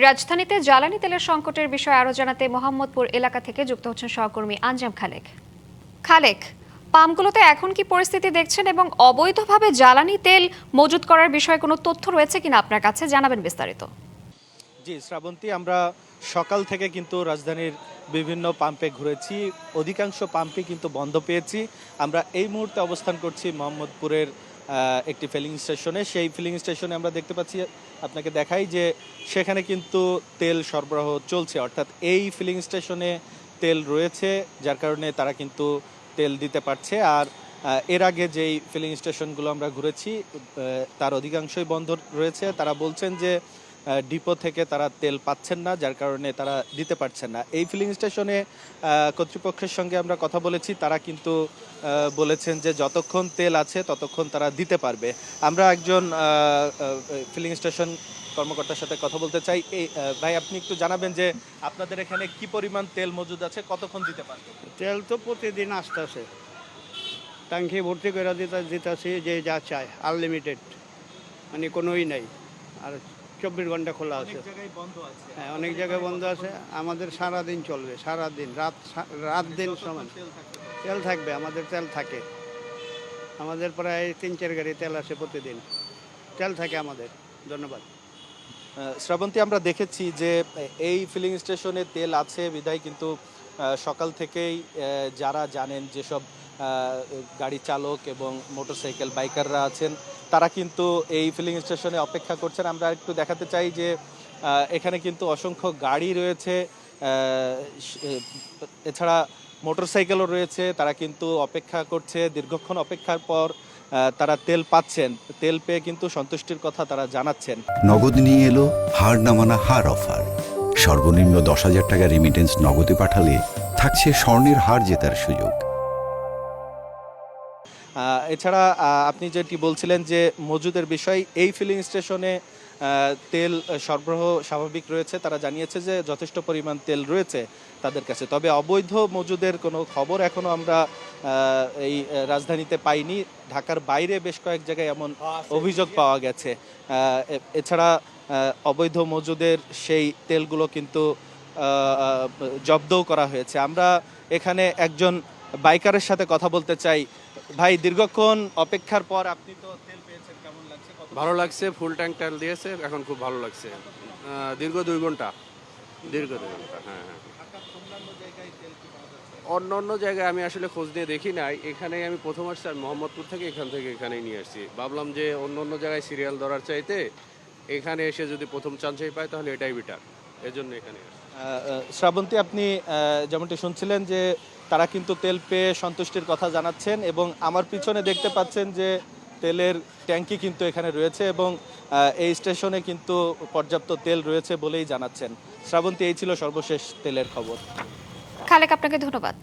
রাজধানীতে জ্বালানি তেলের সংকটের বিষয়ে আরও জানাতে মোহাম্মদপুর এলাকা থেকে যুক্ত হচ্ছেন সহকর্মী আঞ্জাম খালেক। খালেক, পাম্পগুলোতে এখন কি পরিস্থিতি দেখছেন এবং অবৈধভাবে জ্বালানি তেল মজুত করার বিষয়ে কোনো তথ্য রয়েছে কিনা আপনার কাছে জানাবেন বিস্তারিত। জি শ্রাবন্তী, আমরা সকাল থেকে কিন্তু রাজধানীর বিভিন্ন পাম্পে ঘুরেছি, অধিকাংশ পাম্পে কিন্তু বন্ধ পেয়েছি। আমরা এই মুহূর্তে অবস্থান করছি মোহাম্মদপুরের একটি ফিলিং স্টেশনে। সেই ফিলিং স্টেশনে আমরা দেখতে পাচ্ছি, আপনাকে দেখাই যে সেখানে কিন্তু তেল সরবরাহ চলছে, অর্থাৎ এই ফিলিং স্টেশনে তেল রয়েছে, যার কারণে তারা কিন্তু তেল দিতে পারছে। আর এর আগে যেই ফিলিং স্টেশনগুলো আমরা ঘুরেছি তার অধিকাংশই বন্ধ রয়েছে। তারা বলছেন যে ডিপো থেকে তারা তেল পাচ্ছেন না, যার কারণে তারা দিতে পারছেন না। এই ফিলিং স্টেশনে কর্তৃপক্ষের সঙ্গে আমরা কথা বলেছি, তারা কিন্তু বলেছেন যে যতক্ষণ তেল আছে ততক্ষণ তারা দিতে পারবে। আমরা একজন ফিলিং স্টেশন কর্মকর্তার সাথে কথা বলতে চাই। এই ভাই, আপনি একটু জানাবেন যে আপনাদের এখানে কি পরিমাণ তেল মজুদ আছে, কতক্ষণ দিতে পারবে? তেল তো প্রতিদিন আসতেছে, ট্যাঙ্কি ভর্তি করে দিতেছি, যে যা চায় আনলিমিটেড, মানে কোনোই নাই। আর 24 ঘন্টা খোলা আছে। হ্যাঁ, অনেক জায়গায় বন্ধ আছে। আমাদের সারাদিন চলবে, সারাদিন রাত দিন সমান তেল থাকবে। আমাদের তেল থাকে, আমাদের প্রায় 3-4 গাড়ি তেল আসে প্রতিদিন, তেল থাকে আমাদের। ধন্যবাদ। শ্রাবন্তী, আমরা দেখেছি যে এই ফিলিং স্টেশনে তেল আছে বিধায় কিন্তু সকাল থেকেই যারা জানেন, যেসব গাড়ি চালক এবং মোটরসাইকেল বাইকাররা আছেন, তারা কিন্তু এই ফিলিং স্টেশনে অপেক্ষা করছেন। আমরা একটু দেখাতে চাই যে এখানে কিন্তু অসংখ্য গাড়ি রয়েছে, এছাড়া মোটরসাইকেলও রয়েছে। তারা কিন্তু অপেক্ষা করছে, দীর্ঘক্ষণ অপেক্ষার পর তারা তেল পাচ্ছেন। তেল পেয়ে কিন্তু সন্তুষ্টির কথা তারা জানাচ্ছেন। নগদ নিয়ে এলো হার নামানা হার অফার। সর্বনিম্ন 10,000 টাকা রেমিটেন্স নগদে পাঠালে থাকছে স্বর্ণের হার জেতার সুযোগ। এছাড়া আপনি যেটি বলছিলেন যে মজুদের বিষয়, এই ফিলিং স্টেশনে তেল সরবরাহ স্বাভাবিক রয়েছে। তারা জানিয়েছে যে যথেষ্ট পরিমাণ তেল রয়েছে তাদের কাছে, তবে অবৈধ মজুদের কোনো খবর এখনো আমরা এই রাজধানীতে পাইনি। ঢাকার বাইরে বেশ কয়েক জায়গায় এমন অভিযোগ পাওয়া গেছে। এছাড়া অবৈধ মজুদের সেই তেলগুলো কিন্তু জব্দও করা হয়েছে। আমরা এখানে একজন বাইকারের সাথে কথা বলতে চাই। ভাই, দীর্ঘক্ষণ অপেক্ষার পর আপনি তো তেল পেয়েছেন, কেমন লাগছে? ভালো লাগছে, ফুল ট্যাঙ্ক তেল দিয়েছে, এখন খুব ভালো লাগছে। দীর্ঘ 2 ঘন্টা, হ্যাঁ। অন্য অন্য জায়গায় আমি আসলে খোঁজ নিয়ে দেখি নাই, এখানেই আমি প্রথম আসছি। আর মোহাম্মদপুর থেকে এখানেই নিয়ে আসছি। ভাবলাম যে অন্য অন্য জায়গায় সিরিয়াল ধরার চাইতে এখানে এসে যদি প্রথম চান্সই পাই তাহলে এটাই বেটার, এজন্য এখানে আসছি। শ্রাবন্তী, আপনি যেমনটি শুনছিলেন যে তারা কিন্তু তেল পেয়ে সন্তুষ্টির কথা জানাচ্ছেন, এবং আমার পিছনে দেখতে পাচ্ছেন যে তেলের ট্যাঙ্কি কিন্তু এখানে রয়েছে, এবং এই স্টেশনে কিন্তু পর্যাপ্ত তেল রয়েছে বলেই জানাচ্ছেন। শ্রাবন্তী, এই ছিল সর্বশেষ তেলের খবর। খালেক, আপনাকে ধন্যবাদ।